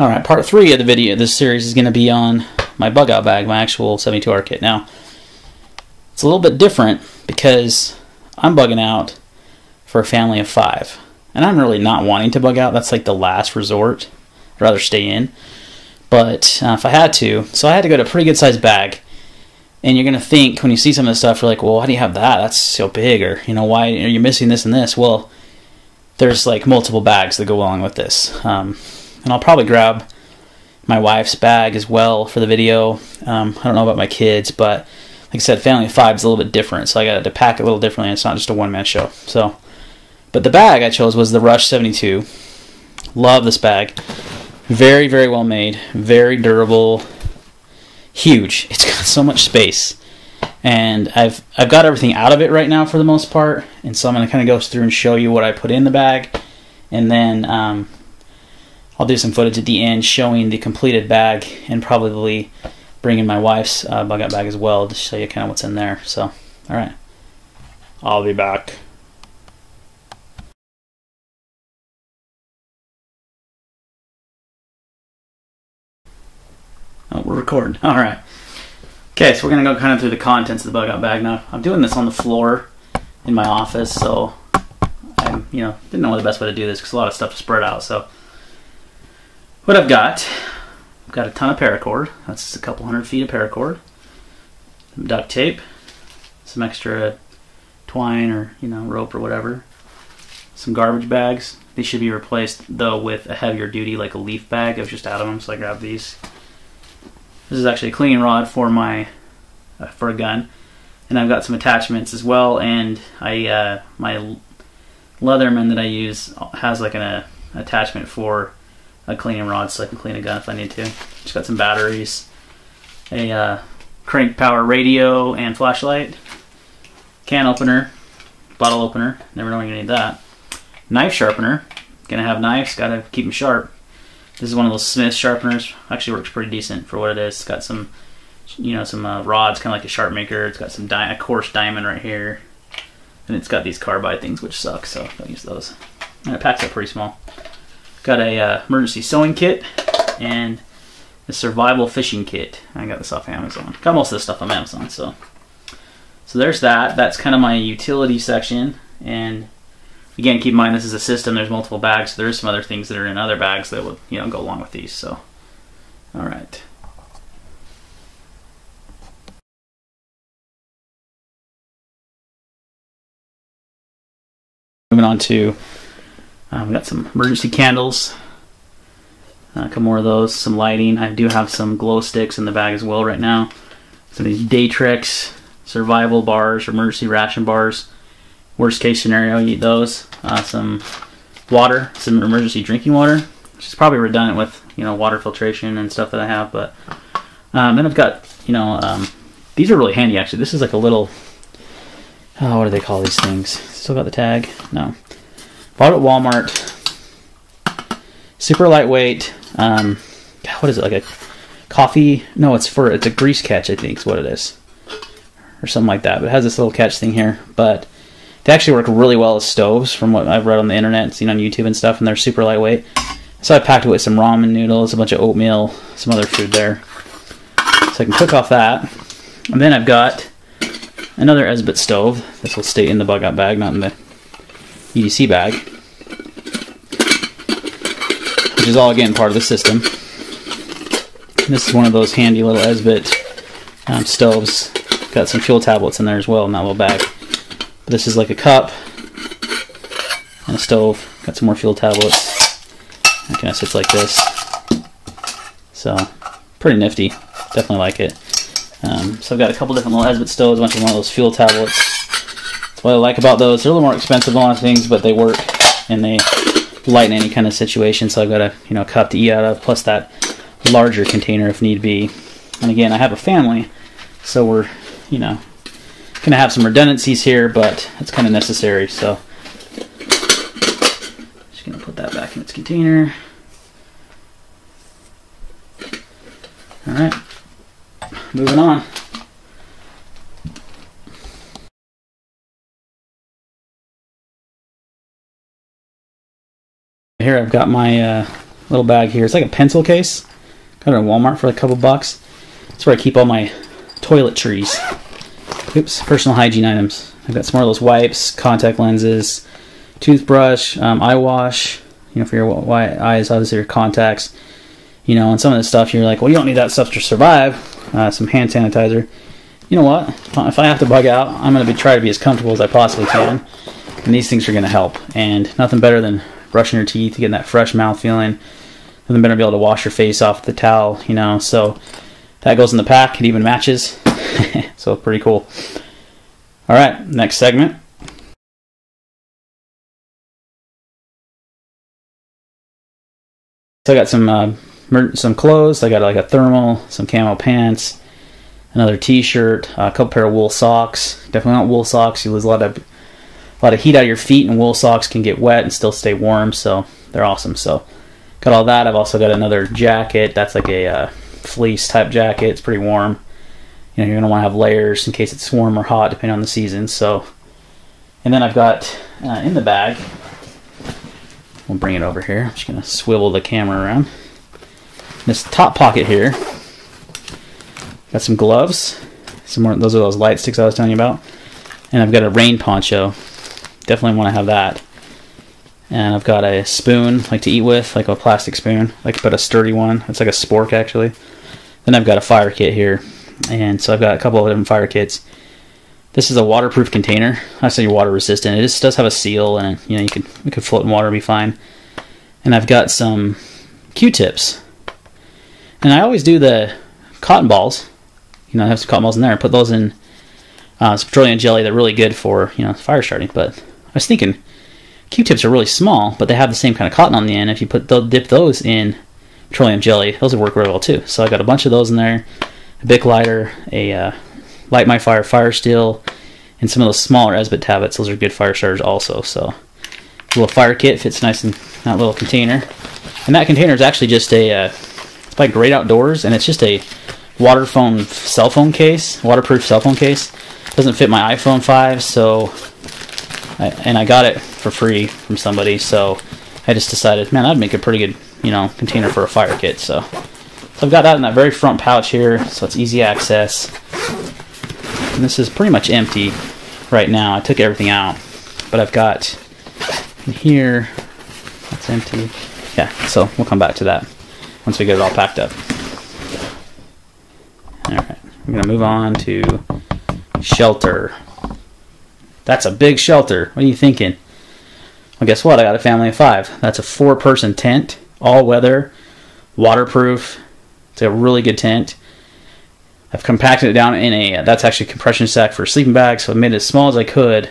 Alright, part 3 of the video, this series is going to be on my bug out bag, my actual 72-hour kit. Now, it's a little bit different because I'm bugging out for a family of 5. And I'm really not wanting to bug out. That's like the last resort. I'd rather stay in. But if I had to, so I had to go to a pretty good sized bag. And you're going to think, when you see some of this stuff, you're like, well, why do you have that? That's so big. Or, you know, why are you missing this and this? Well, there's like multiple bags that go along with this. And I'll probably grab my wife's bag as well for the video. I don't know about my kids, but like I said, family of 5 is a little bit different, so I got to pack it a little differently, and it's not just a one-man show. So, but the bag I chose was the Rush 72. Love this bag. Very, very well made. Very durable. Huge. It's got so much space. And I've got everything out of it right now for the most part, and so I'm going to kind of go through and show you what I put in the bag, and then I'll do some footage at the end showing the completed bag, and probably bring in my wife's bug out bag as well to show you kind of what's in there. So, alright. I'll be back. Oh, we're recording. Alright. Okay, so we're going to go kind of through the contents of the bug out bag. Now, I'm doing this on the floor in my office, so I didn't know the best way to do this because a lot of stuff is spread out. So, what I've got a ton of paracord. That's a couple hundred feet of paracord. Some duct tape, some extra twine or rope or whatever. Some garbage bags. These should be replaced though with a heavier duty, like a leaf bag. I was just out of them, so I grabbed these. This is actually a cleaning rod for my for a gun, and I've got some attachments as well. And my Leatherman that I use has like an attachment for a cleaning rod, so I can clean a gun if I need to. Just got some batteries, a crank power radio and flashlight, can opener, bottle opener, never know when you're gonna need that, knife sharpener, gonna have knives, gotta keep them sharp. This is one of those Smith sharpeners, actually works pretty decent for what it is. It's got some, some rods, kind of like a sharp maker. It's got some a coarse diamond right here, and it's got these carbide things which suck, so don't use those. And it packs up pretty small. Got a emergency sewing kit and a survival fishing kit. I got this off Amazon. Got most of this stuff on Amazon, so there's that. That's kind of my utility section. And again, keep in mind this is a system. There's multiple bags. So there's some other things that are in other bags that would go along with these. So, all right. Moving on to. We got some emergency candles, a couple more of those, some lighting. I do have some glow sticks in the bag as well right now. Some of these Daytrix survival bars, or emergency ration bars. Worst case scenario, you eat those. Some water, some emergency drinking water, which is probably redundant with water filtration and stuff that I have. But then I've got these are really handy actually. This is like a little what do they call these things? Still got the tag? No. Bought at Walmart. Super lightweight. What is it, like a coffee? No, it's a grease catch, I think is what it is, or something like that. But it has this little catch thing here. But they actually work really well as stoves, from what I've read on the internet, seen on YouTube and stuff, and they're super lightweight. So I packed it with some ramen noodles, a bunch of oatmeal, some other food there, so I can cook off that. And then I've got another Esbit stove. This will stay in the bug out bag, not in the EDC bag, which is all again part of the system. This is one of those handy little Esbit stoves. Got some fuel tablets in there as well in that little bag. But this is like a cup and a stove. Got some more fuel tablets. It kind of sits like this. So pretty nifty. Definitely like it. So I've got a couple different little Esbit stoves, a bunch of one of those fuel tablets. What I like about those, they're a little more expensive than a lot of things, but they work and they lighten any kind of situation. So I've got a cup to eat out of, plus that larger container if need be. And again, I have a family, so we're gonna have some redundancies here, but it's kind of necessary. So just gonna put that back in its container. All right, moving on. Here I've got my little bag here. It's like a pencil case. Got it at Walmart for like a couple bucks. That's where I keep all my toiletries. Oops, personal hygiene items. I've got some more of those wipes, contact lenses, toothbrush, eye wash, you know, for your eyes, obviously your contacts, you know, and some of this stuff you're like, well, you don't need that stuff to survive. Some hand sanitizer. You know what? If I have to bug out, I'm going to try to be as comfortable as I possibly can, and these things are going to help. And nothing better than brushing your teeth, getting that fresh mouth feeling. Nothing better than be able to wash your face off with the towel, you know. So that goes in the pack. It even matches. So pretty cool. All right, next segment. So I got some clothes. I got like a thermal, some camo pants, another t-shirt, a couple pair of wool socks. Definitely not wool socks. You lose a lot of heat out of your feet, and wool socks can get wet and still stay warm, so they're awesome. So got all that. I've also got another jacket. That's like a fleece type jacket. It's pretty warm. You know, you're going to want to have layers in case it's warm or hot, depending on the season. So, and then I've got in the bag, we'll bring it over here. I'm just going to swivel the camera around. This top pocket here, got some gloves. Some more. Those are those light sticks I was telling you about. And I've got a rain poncho. Definitely want to have that. And I've got a spoon, like to eat with, like a plastic spoon, like but a sturdy one. It's like a spork actually. Then I've got a fire kit here. And so I've got a couple of different fire kits. This is a waterproof container. I say you're water resistant. It just does have a seal, and you know it could float in water and be fine. And I've got some Q-tips. And I always do the cotton balls. You know, I have some cotton balls in there. I put those in some petroleum jelly. They're really good for, you know, fire starting. But I was thinking Q-tips are really small, but they have the same kind of cotton on the end. If you dip those in petroleum jelly, those would work really well too. So I got a bunch of those in there. A Bic lighter, a Light My Fire steel, and some of those smaller Esbit tablets. Those are good fire starters also. So a little fire kit fits nice in that little container. And that container is actually just it's by Great Outdoors, and it's just a waterproof cell phone case. It doesn't fit my iPhone 5, so I got it for free from somebody. So I just decided, man, that'd make a pretty good, you know, container for a fire kit. So I've got that in that very front pouch here, so it's easy access. And this is pretty much empty right now. I took everything out, but I've got in here, that's empty. Yeah, so we'll come back to that once we get it all packed up. Alright, we're going to move on to shelter. That's a big shelter. What are you thinking? Well, guess what? I got a family of 5. That's a 4-person tent, all weather, waterproof. It's a really good tent. I've compacted it down in that's actually a compression sack for a sleeping bag, so I made it as small as I could.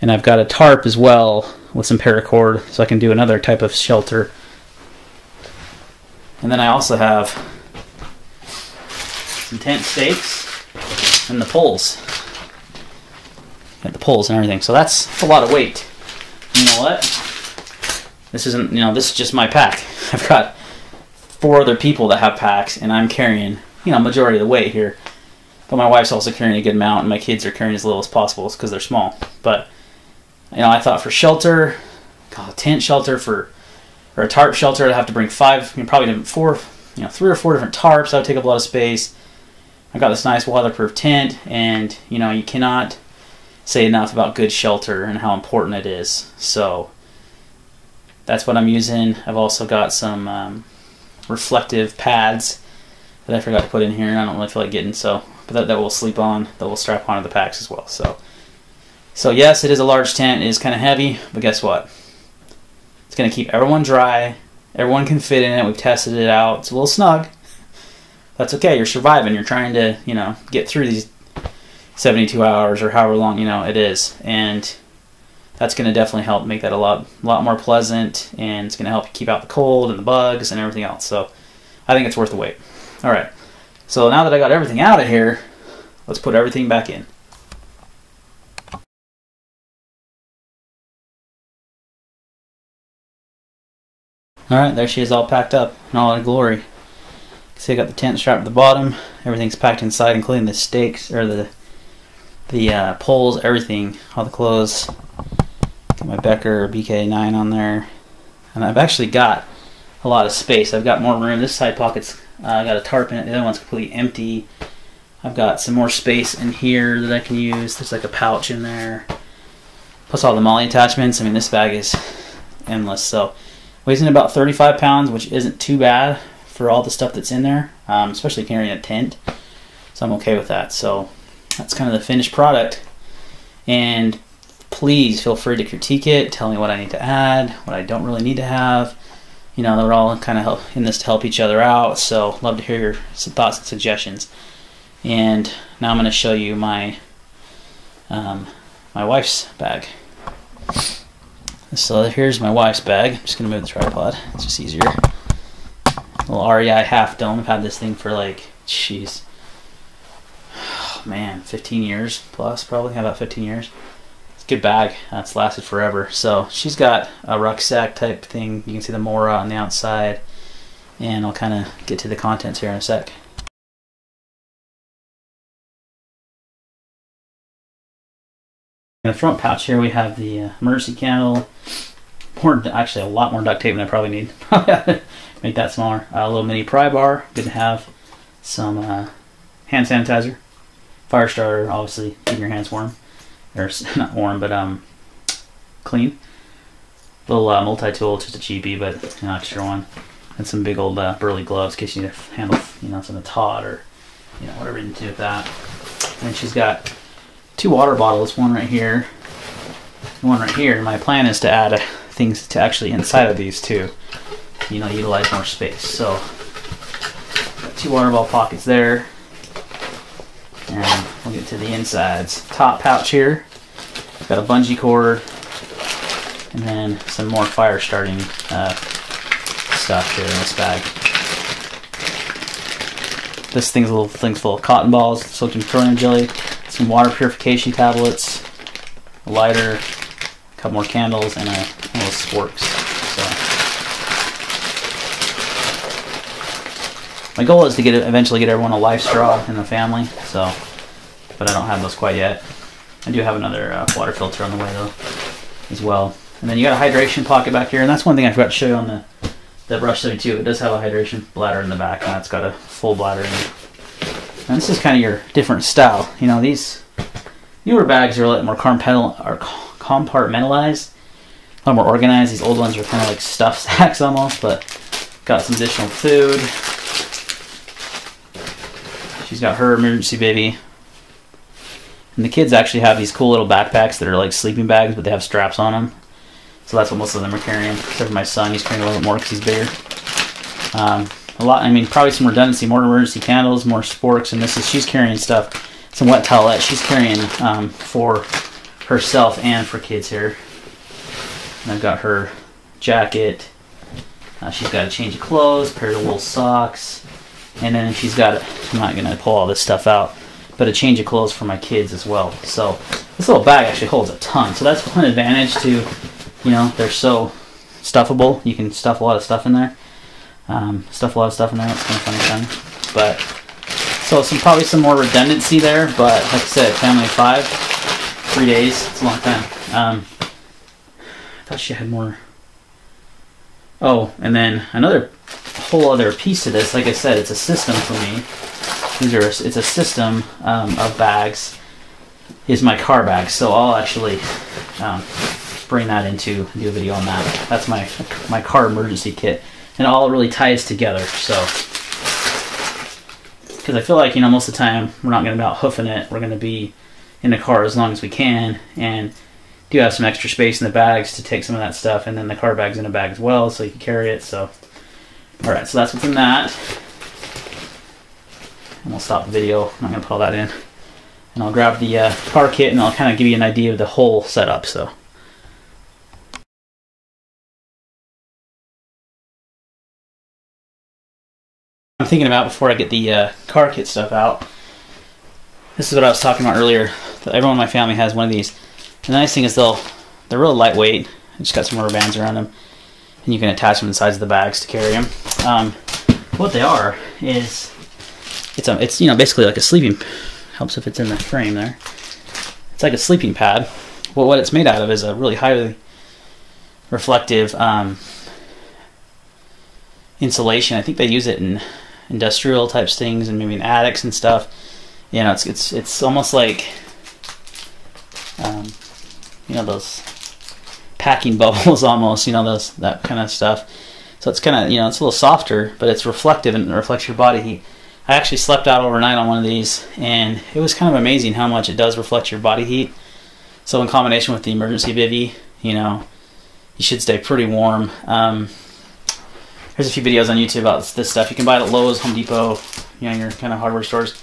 And I've got a tarp as well with some paracord, so I can do another type of shelter. And then I also have some tent stakes and the poles. Got the poles and everything, so that's a lot of weight. You know what? This isn't, you know, this is just my pack. I've got 4 other people that have packs, and I'm carrying, you know, majority of the weight here. But my wife's also carrying a good amount, and my kids are carrying as little as possible because they're small. But, you know, I thought for shelter, a tent shelter or a tarp shelter, I'd have to bring 5, you know, probably 4, you know, 3 or 4 different tarps. That would take up a lot of space. I got this nice waterproof tent, and, you know, you cannot say enough about good shelter and how important it is. So that's what I'm using. I've also got some reflective pads that I forgot to put in here. I don't really feel like getting, so but that we'll sleep on, that we'll strap onto the packs as well. So yes, it is a large tent. It is kind of heavy, but guess what? It's going to keep everyone dry. Everyone can fit in it. We've tested it out. It's a little snug. That's okay. You're surviving. You're trying to, you know, get through these 72 hours or however long, you know, it is. And that's going to definitely help make that a lot more pleasant, and it's going to help you keep out the cold and the bugs and everything else. So I think it's worth the wait. All right. So now that I got everything out of here, let's put everything back in. All right, there she is, all packed up in all her glory. See, I got the tent strapped at the bottom. Everything's packed inside, including the stakes or the poles, everything, all the clothes. Got my Becker BK9 on there, and I've actually got a lot of space. I've got more room. This side pocket's got a tarp in it. The other one's completely empty. I've got some more space in here that I can use. There's like a pouch in there. Plus all the MOLLE attachments. I mean, this bag is endless. So weighs in about 35 pounds, which isn't too bad for all the stuff that's in there, especially carrying a tent. So I'm okay with that. So that's kind of the finished product. And please feel free to critique it. Tell me what I need to add, what I don't really need to have. You know, we're all kind of in this to help each other out. So love to hear your thoughts and suggestions. And now I'm going to show you my my wife's bag. So here's my wife's bag. I'm just going to move the tripod. It's just easier. Little REI half dome. I've had this thing for like, jeez, oh man, 15 years plus probably. How about 15 years? It's a good bag. It's lasted forever. So she's got a rucksack type thing. You can see the Mora on the outside. And I'll kind of get to the contents here in a sec. In the front pouch here we have the emergency candle. Actually a lot more duct tape than I probably need. Make that smaller. A little mini pry bar. Good to have. Some hand sanitizer. Fire starter, obviously keep your hands warm. Or not warm, but clean. Little multi-tool, just a cheapie, but an extra one. And some big old burly gloves in case you need to handle, you know, some Todd or, you know, whatever you need to do with that. And she's got 2 water bottles, one right here, and one right here. And my plan is to add things to actually inside of these too, you know, utilize more space. So got 2 water bottle pockets there, and we'll get to the insides. Top pouch here, got a bungee cord, and then some more fire starting stuff here in this bag. This thing's a little thing's full of cotton balls, soaked in petroleum jelly, some water purification tablets, a lighter, a couple more candles, and a little sporks. So my goal is to eventually get everyone a life straw in the family. So, but I don't have those quite yet. I do have another water filter on the way though, as well. And then you got a hydration pocket back here, and that's one thing I forgot to show you on the Brush 72. It does have a hydration bladder in the back, and it's got a full bladder in it. And this is kind of your different style. You know, these newer bags are a lot more compartmentalized, a lot more organized. These old ones are kind of like stuff sacks almost, but got some additional food. She's got her emergency baby. And the kids actually have these cool little backpacks that are like sleeping bags, but they have straps on them. So that's what most of them are carrying. Except for my son, he's carrying a little bit more because he's bigger. A lot, I mean, probably some redundancy, more emergency candles, more sporks, and she's carrying stuff, some wet towelettes. She's carrying for herself and for kids here. And I've got her jacket. She's got a change of clothes, a pair of wool socks, and then she's got, I'm not going to pull all this stuff out, but a change of clothes for my kids as well. So this little bag actually holds a ton. So that's one advantage to, you know, they're so stuffable. You can stuff a lot of stuff in there. Stuff a lot of stuff in there. It's kind of funny. But so probably some more redundancy there. But like I said, family of 5, 3 days. It's a long time. I thought she had more. Oh, and then another whole other piece to this. Like I said, it's a system for me. It's a system of bags. Is my car bag. So I'll actually bring that into do a video on that. That's my car emergency kit. And it all really ties together, so because I feel like, you know, most of the time we're not going to be out hoofing it. We're going to be in the car as long as we can, and do have some extra space in the bags to take some of that stuff, and then the car bag's in a bag as well, so you can carry it. So, all right, so that's what's in that, and we'll stop the video. I'm not going to put all that in, and I'll grab the car kit, and I'll kind of give you an idea of the whole setup. So. I'm thinking about before I get the car kit stuff out. This is what I was talking about earlier. Everyone in my family has one of these. The nice thing is they're real lightweight. I just got some rubber bands around them, and you can attach them to the sides of the bags to carry them. What they are is it's you know, basically like a sleeping. Helps if it's in the frame there. It's like a sleeping pad. Well, what it's made out of is a really highly reflective insulation. I think they use it in industrial types things and maybe in attics and stuff. You know, it's almost like you know, those packing bubbles almost, you know, that kind of stuff. So it's kind of, you know, it's a little softer, but it's reflective and it reflects your body heat. I actually slept out overnight on one of these, and it was kind of amazing how much it does reflect your body heat. So in combination with the emergency bivy, you know, you should stay pretty warm. There's a few videos on YouTube about this stuff. You can buy it at Lowe's, Home Depot, you know, your kind of hardware stores.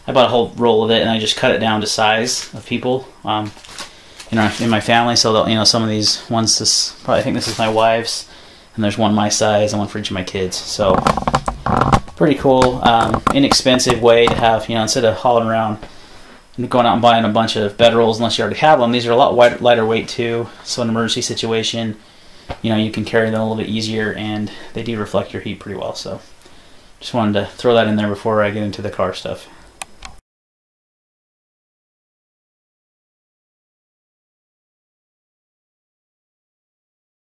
I bought a whole roll of it, and I just cut it down to size of people, you know, in my family. So, you know, some of these ones, I think this is my wife's, and there's one my size and one for each of my kids. So pretty cool, inexpensive way to have, you know, instead of hauling around and going out and buying a bunch of bedrolls unless you already have them. These are a lot lighter weight too, so in an emergency situation, you know, you can carry them a little bit easier, and they do reflect your heat pretty well. So just wanted to throw that in there before I get into the car stuff.